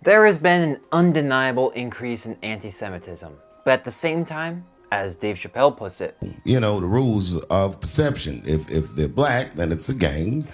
There has been an undeniable increase in anti-Semitism, but at the same time, as Dave Chappelle puts it, You know, the rules of perception. If they're black, then it's a gang.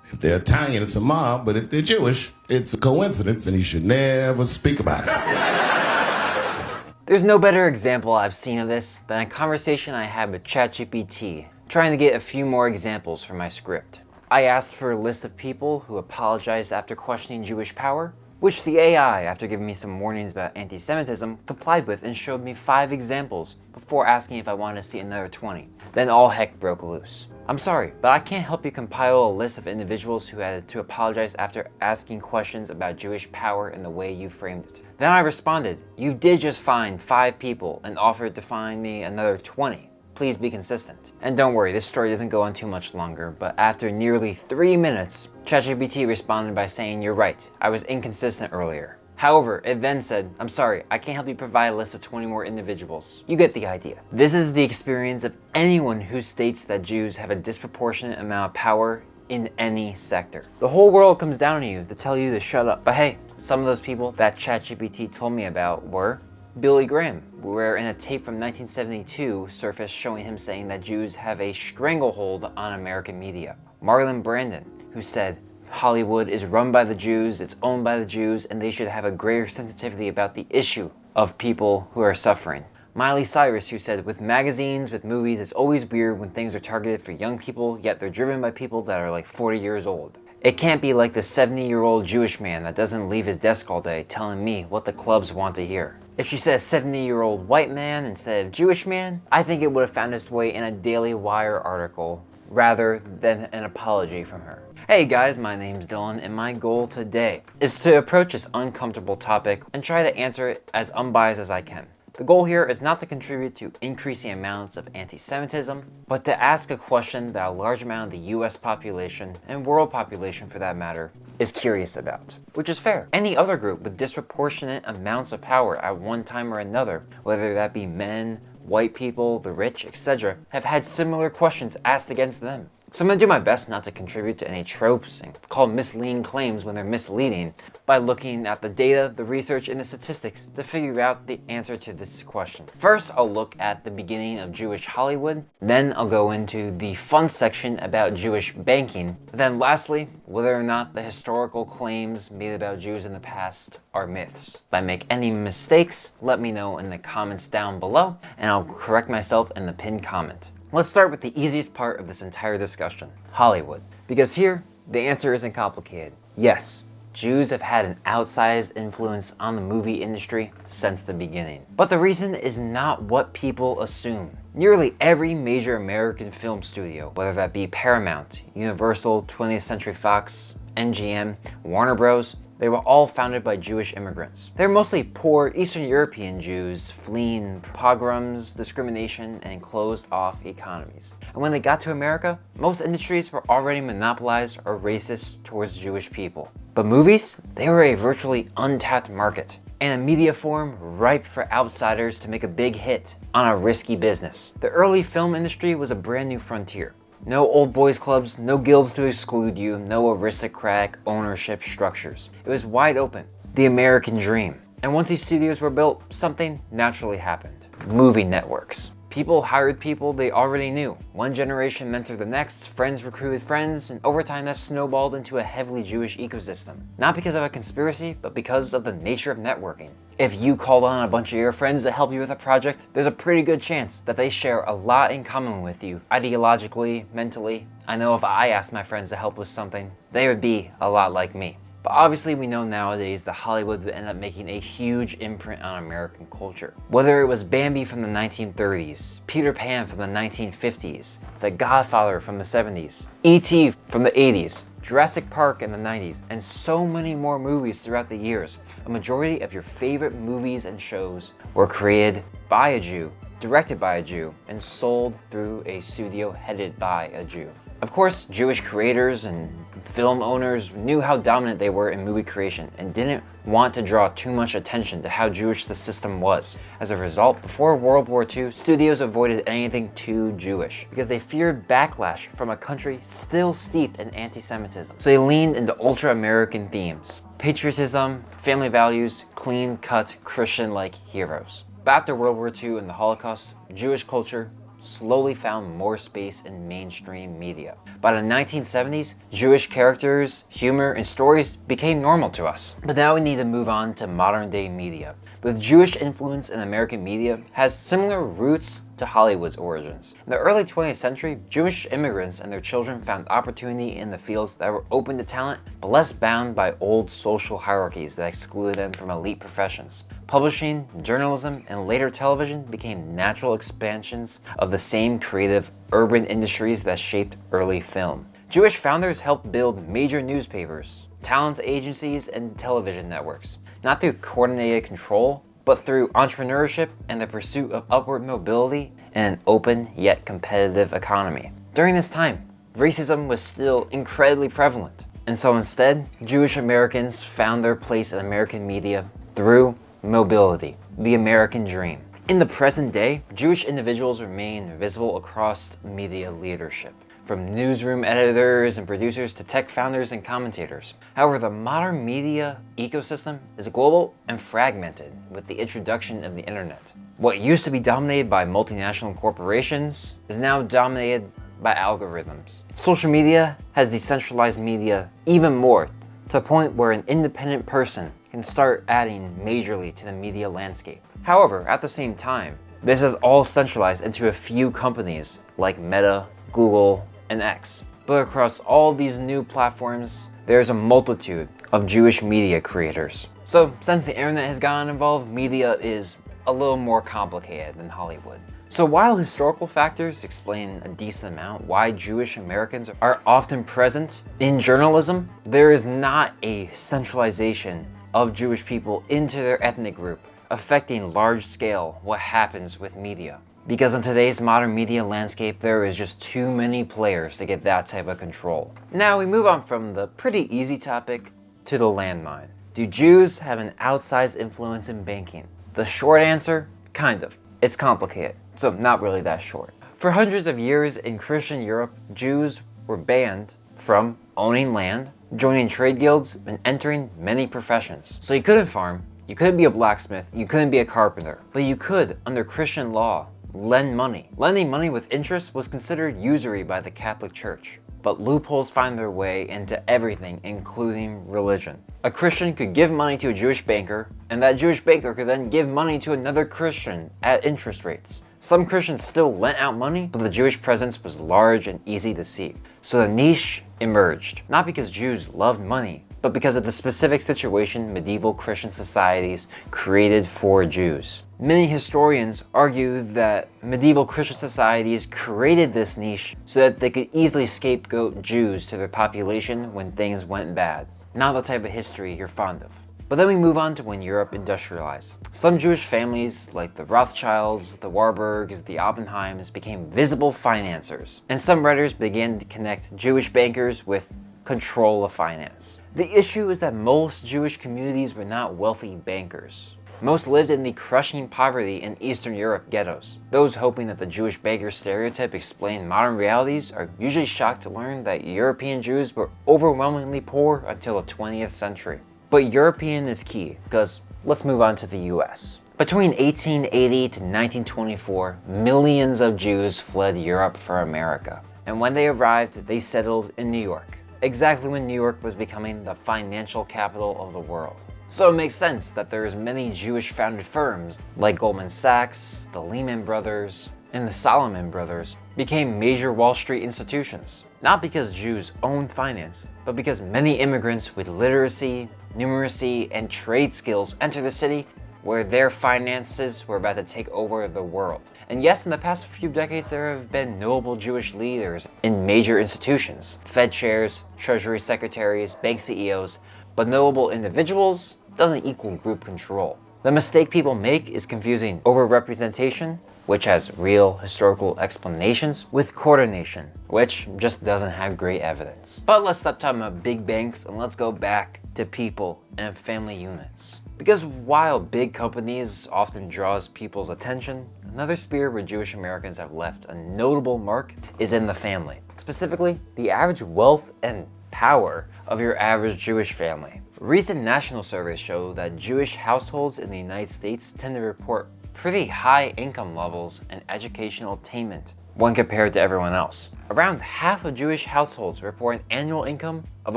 If they're Italian, it's a mob. But if they're Jewish, it's a coincidence, and you should never speak about it. there's no better example I've seen of this than a conversation I had with ChatGPT, trying to get a few more examples for my script. I asked for a list of people who apologized after questioning Jewish power, which the AI, after giving me some warnings about anti-Semitism, complied with and showed me 5 examples before asking if I wanted to see another 20. Then all heck broke loose. I'm sorry, but I can't help you compile a list of individuals who had to apologize after asking questions about Jewish power in the way you framed it. Then I responded, you did just find 5 people and offered to find me another 20. Please be consistent. And don't worry, this story doesn't go on too much longer, but after nearly 3 minutes, ChatGPT responded by saying, you're right, I was inconsistent earlier. However, it then said, I'm sorry, I can't help you provide a list of 20 more individuals. You get the idea. This is the experience of anyone who states that Jews have a disproportionate amount of power in any sector. The whole world comes down to you to tell you to shut up. But hey, some of those people that ChatGPT told me about were Billy Graham, where in a tape from 1972 surfaced showing him saying that Jews have a stranglehold on American media. Marlon Brandon, who said, Hollywood is run by the Jews, it's owned by the Jews, and they should have a greater sensitivity about the issue of people who are suffering. Miley Cyrus, who said, with magazines, with movies, it's always weird when things are targeted for young people, yet they're driven by people that are like 40 years old. It can't be like the 70-year-old Jewish man that doesn't leave his desk all day telling me what the clubs want to hear. If she said 70-year-old white man instead of Jewish man, I think it would have found its way in a Daily Wire article rather than an apology from her. Hey guys, my name's Dylan, and my goal today is to approach this uncomfortable topic and try to answer it as unbiased as I can. The goal here is not to contribute to increasing amounts of anti-Semitism, but to ask a question that a large amount of the US population, and world population for that matter, is curious about. Which is fair. Any other group with disproportionate amounts of power at one time or another, whether that be men, white people, the rich, etc., have had similar questions asked against them. So I'm going to do my best not to contribute to any tropes and call misleading claims when they're misleading by looking at the data, the research, and the statistics to figure out the answer to this question. First, I'll look at the beginning of Jewish Hollywood. Then I'll go into the fun section about Jewish banking. Then lastly, whether or not the historical claims made about Jews in the past are myths. If I make any mistakes, let me know in the comments down below, and I'll correct myself in the pinned comment. Let's start with the easiest part of this entire discussion, Hollywood. Because here, the answer isn't complicated. Yes, Jews have had an outsized influence on the movie industry since the beginning. But the reason is not what people assume. Nearly every major American film studio, whether that be Paramount, Universal, 20th Century Fox, MGM, Warner Bros., they were all founded by Jewish immigrants. They're mostly poor Eastern European Jews fleeing pogroms, discrimination, and closed-off economies. And when they got to America, most industries were already monopolized or racist towards Jewish people. But movies, they were a virtually untapped market, and a media form ripe for outsiders to make a big hit on a risky business. The early film industry was a brand new frontier. No old boys clubs, no guilds to exclude you, no aristocratic ownership structures. It was wide open. The American dream. And once these studios were built, something naturally happened. Movie networks. People hired people they already knew. One generation mentored the next, friends recruited friends, and over time that snowballed into a heavily Jewish ecosystem. Not because of a conspiracy, but because of the nature of networking. If you called on a bunch of your friends to help you with a project, there's a pretty good chance that they share a lot in common with you, ideologically, mentally. I know if I asked my friends to help with something, they would be a lot like me. But obviously we know nowadays that Hollywood would end up making a huge imprint on American culture. Whether it was Bambi from the 1930s, Peter Pan from the 1950s, The Godfather from the 70s, E.T. from the 80s, Jurassic Park in the 90s, and so many more movies throughout the years, a majority of your favorite movies and shows were created by a Jew, directed by a Jew, and sold through a studio headed by a Jew. Of course, Jewish creators and film owners knew how dominant they were in movie creation and didn't want to draw too much attention to how Jewish the system was. As a result, before World War II, studios avoided anything too Jewish because they feared backlash from a country still steeped in anti-Semitism. So they leaned into ultra-American themes. patriotism, family values, clean-cut Christian-like heroes. But after World War II and the Holocaust, Jewish culture slowly found more space in mainstream media. By the 1970s, Jewish characters, humor, and stories became normal to us. But now we need to move on to modern day media. With Jewish influence in American media has similar roots to Hollywood's origins. In the early 20th century, Jewish immigrants and their children found opportunity in the fields that were open to talent, but less bound by old social hierarchies that excluded them from elite professions. Publishing, journalism, and later television became natural expansions of the same creative urban industries that shaped early film. Jewish founders helped build major newspapers, talent agencies, and television networks, not through coordinated control, but through entrepreneurship and the pursuit of upward mobility in an open yet competitive economy. During this time, racism was still incredibly prevalent, and so instead, Jewish Americans found their place in American media through mobility, the American dream. In the present day, Jewish individuals remain visible across media leadership, from newsroom editors and producers to tech founders and commentators. However, the modern media ecosystem is global and fragmented with the introduction of the internet. What used to be dominated by multinational corporations is now dominated by algorithms. Social media has decentralized media even more, to a point where an independent person can start adding majorly to the media landscape. However, at the same time, this is all centralized into a few companies like Meta, Google, and X. But across all these new platforms, there's a multitude of Jewish media creators. So since the internet has gotten involved, media is a little more complicated than Hollywood. So while historical factors explain a decent amount why Jewish Americans are often present in journalism, there is not a centralization of Jewish people into their ethnic group, affecting large scale what happens with media. Because in today's modern media landscape, there is just too many players to get that type of control. Now we move on from the pretty easy topic to the landmine. Do Jews have an outsized influence in banking? The short answer, kind of. It's complicated, so not really that short. For hundreds of years in Christian Europe, Jews were banned from owning land, joining trade guilds, and entering many professions. So you couldn't farm, you couldn't be a blacksmith, you couldn't be a carpenter, but you could, under Christian law, lend money. Lending money with interest was considered usury by the Catholic Church, but loopholes find their way into everything, including religion. A Christian could give money to a Jewish banker, and that Jewish banker could then give money to another Christian at interest rates. Some Christians still lent out money, but the Jewish presence was large and easy to see. So the niche emerged, not because Jews loved money, but because of the specific situation medieval Christian societies created for Jews. Many historians argue that medieval Christian societies created this niche so that they could easily scapegoat Jews to their population when things went bad. Not the type of history you're fond of. But then we move on to when Europe industrialized. Some Jewish families, like the Rothschilds, the Warburgs, the Oppenheims, became visible financiers. And some writers began to connect Jewish bankers with control of finance. The issue is that most Jewish communities were not wealthy bankers. Most lived in the crushing poverty in Eastern Europe ghettos. Those hoping that the Jewish banker stereotype explained modern realities are usually shocked to learn that European Jews were overwhelmingly poor until the 20th century. But European is key, because let's move on to the US. Between 1880 to 1924, millions of Jews fled Europe for America. And when they arrived, they settled in New York, exactly when New York was becoming the financial capital of the world. So it makes sense that there's many Jewish-founded firms like Goldman Sachs, the Lehman Brothers, and the Solomon Brothers became major Wall Street institutions. Not because Jews owned finance, but because many immigrants with literacy, numeracy, and trade skills entered the city where their finances were about to take over the world. And yes, in the past few decades, there have been notable Jewish leaders in major institutions, Fed chairs, treasury secretaries, bank CEOs, but notable individuals doesn't equal group control. The mistake people make is confusing overrepresentation, which has real historical explanations, with coordination, which just doesn't have great evidence. But let's stop talking about big banks and let's go back to people and family units. Because while big companies often draws people's attention, another sphere where Jewish Americans have left a notable mark is in the family. Specifically, the average wealth and power of your average Jewish family. Recent national surveys show that Jewish households in the United States tend to report pretty high income levels and educational attainment when compared to everyone else. Around half of Jewish households report an annual income of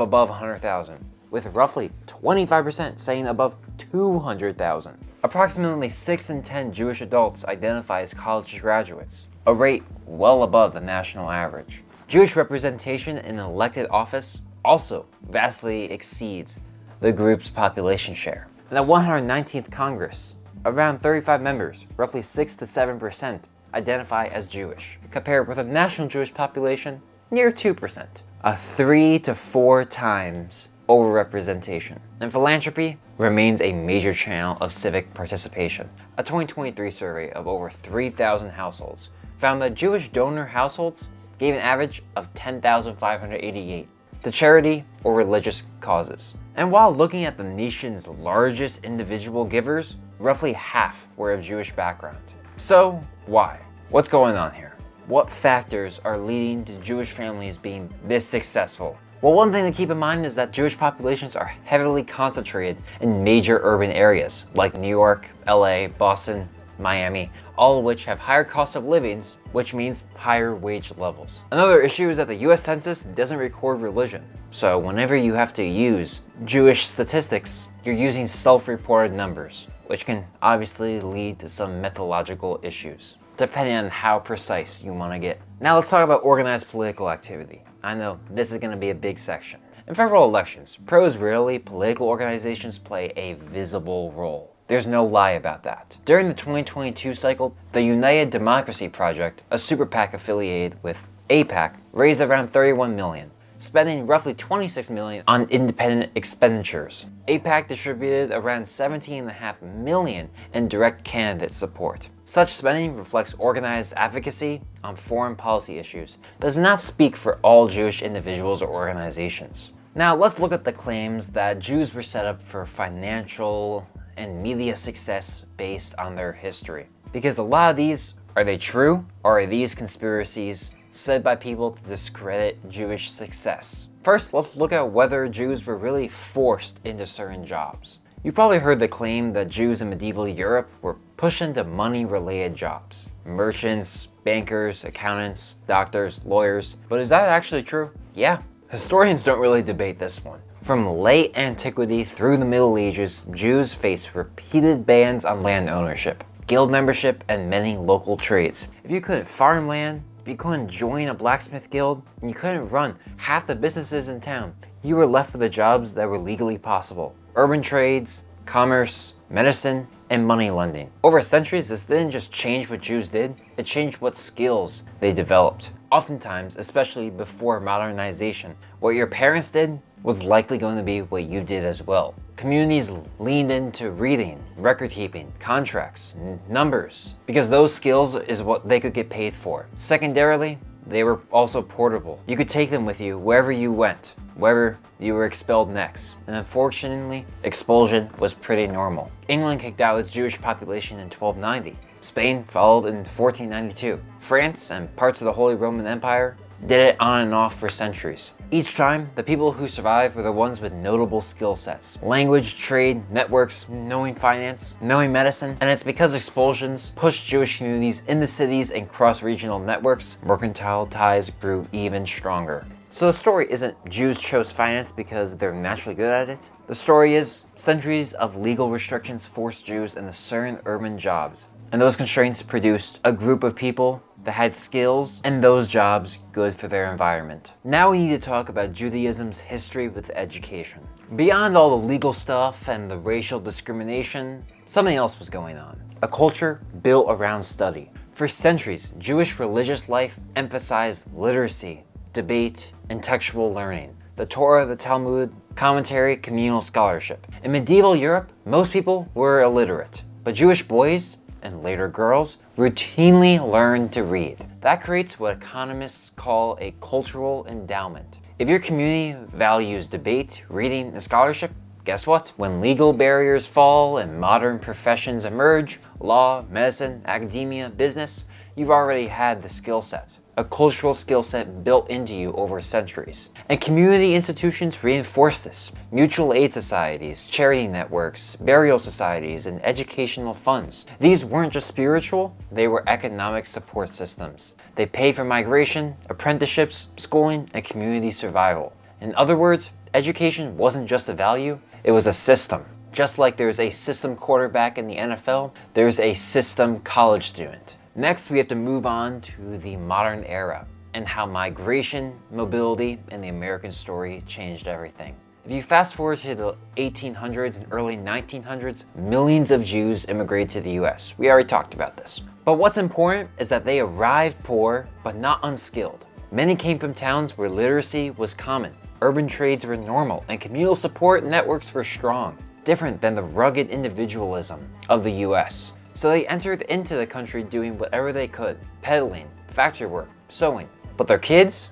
above $100,000, with roughly 25% saying above $200,000. Approximately 6 in 10 Jewish adults identify as college graduates, a rate well above the national average. Jewish representation in elected office also vastly exceeds the group's population share. In the 119th Congress, around 35 members, roughly 6 to 7%, identify as Jewish, compared with a national Jewish population near 2%, a 3 to 4 times overrepresentation. And philanthropy remains a major channel of civic participation. A 2023 survey of over 3,000 households found that Jewish donor households gave an average of $10,588 to charity or religious causes. And while looking at the nation's largest individual givers, roughly half were of Jewish background. So why? What's going on here? What factors are leading to Jewish families being this successful? Well, one thing to keep in mind is that Jewish populations are heavily concentrated in major urban areas like New York, LA, Boston, Miami, all of which have higher cost of livings, which means higher wage levels. Another issue is that the US Census doesn't record religion. So whenever you have to use Jewish statistics, you're using self-reported numbers, which can obviously lead to some methodological issues, depending on how precise you want to get. Now let's talk about organized political activity. I know this is going to be a big section. In federal elections, pro-Israeli political organizations play a visible role. There's no lie about that. During the 2022 cycle, the United Democracy Project, a super PAC affiliated with AIPAC, raised around $31 million, spending roughly $26 million on independent expenditures. AIPAC distributed around $17.5 million in direct candidate support. Such spending reflects organized advocacy on foreign policy issues, but does not speak for all Jewish individuals or organizations. Now let's look at the claims that Jews were set up for financial and media success based on their history. Because a lot of these, are they true, or are these conspiracies said by people to discredit Jewish success? First, let's look at whether Jews were really forced into certain jobs. You've probably heard the claim that Jews in medieval Europe were pushed into money-related jobs. Merchants, bankers, accountants, doctors, lawyers. But is that actually true? Yeah. Historians don't really debate this one. From late antiquity through the Middle Ages, Jews faced repeated bans on land ownership, guild membership, and many local trades. If you couldn't farm land, if you couldn't join a blacksmith guild, and you couldn't run half the businesses in town, you were left with the jobs that were legally possible. Urban trades, commerce, medicine, and money lending. Over centuries, this didn't just change what Jews did, it changed what skills they developed. Oftentimes, especially before modernization, what your parents did was likely going to be what you did as well. Communities leaned into reading, record keeping, contracts, numbers, because those skills is what they could get paid for. Secondarily, they were also portable. You could take them with you wherever you went, wherever you were expelled next. And unfortunately, expulsion was pretty normal. England kicked out its Jewish population in 1290. Spain followed in 1492. France and parts of the Holy Roman Empire did it on and off for centuries. Each time, the people who survived were the ones with notable skill sets. Language, trade, networks, knowing finance, knowing medicine, and it's because expulsions pushed Jewish communities into cities and cross-regional networks, mercantile ties grew even stronger. So the story isn't Jews chose finance because they're naturally good at it. The story is centuries of legal restrictions forced Jews into certain urban jobs, and those constraints produced a group of people that had skills and those jobs good for their environment. Now we need to talk about Judaism's history with education. Beyond all the legal stuff and the racial discrimination, something else was going on. A culture built around study. For centuries, Jewish religious life emphasized literacy, debate, and textual learning. The Torah, the Talmud, commentary, communal scholarship. In medieval Europe, most people were illiterate, but Jewish boys and later girls routinely learn to read. That creates what economists call a cultural endowment. If your community values debate, reading, and scholarship, guess what? When legal barriers fall and modern professions emerge, law, medicine, academia, business, you've already had the skill set. a cultural skill set built into you over centuries. And community institutions reinforce this. Mutual aid societies, charity networks, burial societies, and educational funds. These weren't just spiritual, they were economic support systems. They paid for migration, apprenticeships, schooling, and community survival. In other words, education wasn't just a value, it was a system. Just like there's a system quarterback in the NFL, there's a system college student. Next, we have to move on to the modern era and how migration, mobility, and the American story changed everything. If you fast forward to the 1800s and early 1900s, millions of Jews immigrated to the US. We already talked about this. But what's important is that they arrived poor, but not unskilled. Many came from towns where literacy was common, urban trades were normal, and communal support networks were strong, different than the rugged individualism of the US. So they entered into the country doing whatever they could, peddling, factory work, sewing. But their kids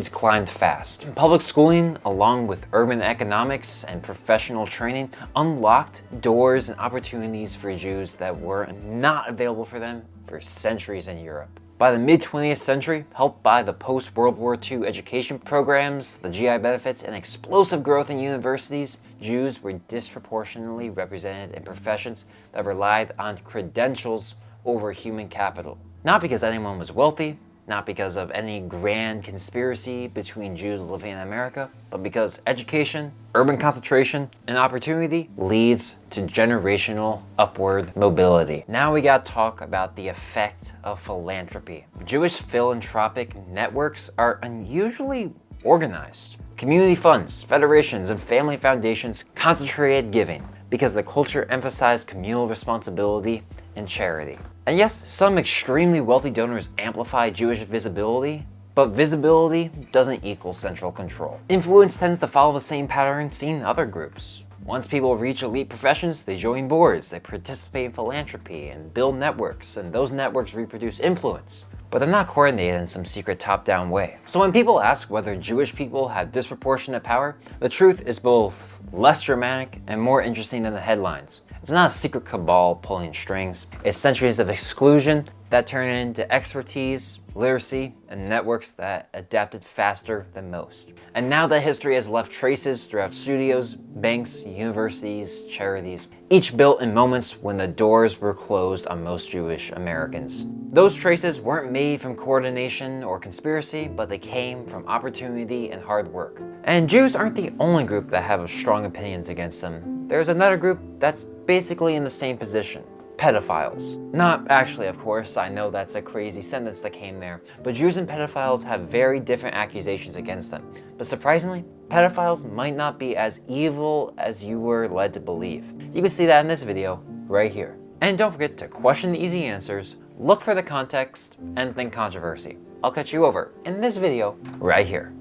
climbed fast. Public schooling, along with urban economics and professional training, unlocked doors and opportunities for Jews that were not available for them for centuries in Europe. By the mid-20th century, helped by the post-World War II education programs, the GI benefits, and explosive growth in universities, Jews were disproportionately represented in professions that relied on credentials over human capital. Not because anyone was wealthy, not because of any grand conspiracy between Jews living in America, but because education, urban concentration, and opportunity leads to generational upward mobility. Now we gotta talk about the effect of philanthropy. Jewish philanthropic networks are unusually organized. Community funds, federations, and family foundations concentrated giving because the culture emphasized communal responsibility and charity. And yes, some extremely wealthy donors amplify Jewish visibility, but visibility doesn't equal central control. Influence tends to follow the same pattern seen in other groups. Once people reach elite professions, they join boards, they participate in philanthropy, and build networks, and those networks reproduce influence. But they're not coordinated in some secret top-down way. So when people ask whether Jewish people have disproportionate power, the truth is both less dramatic and more interesting than the headlines. It's not a secret cabal pulling strings. It's centuries of exclusion that turn into expertise, literacy, and networks that adapted faster than most. And now that history has left traces throughout studios, banks, universities, charities, each built in moments when the doors were closed on most Jewish Americans. Those traces weren't made from coordination or conspiracy, but they came from opportunity and hard work. And Jews aren't the only group that have strong opinions against them. There's another group that's basically in the same position. Pedophiles. Not actually, of course, I know that's a crazy sentence that came there, but Jews and pedophiles have very different accusations against them. But surprisingly, pedophiles might not be as evil as you were led to believe. You can see that in this video right here. And don't forget to question the easy answers, look for the context, and think controversy. I'll catch you over in this video right here.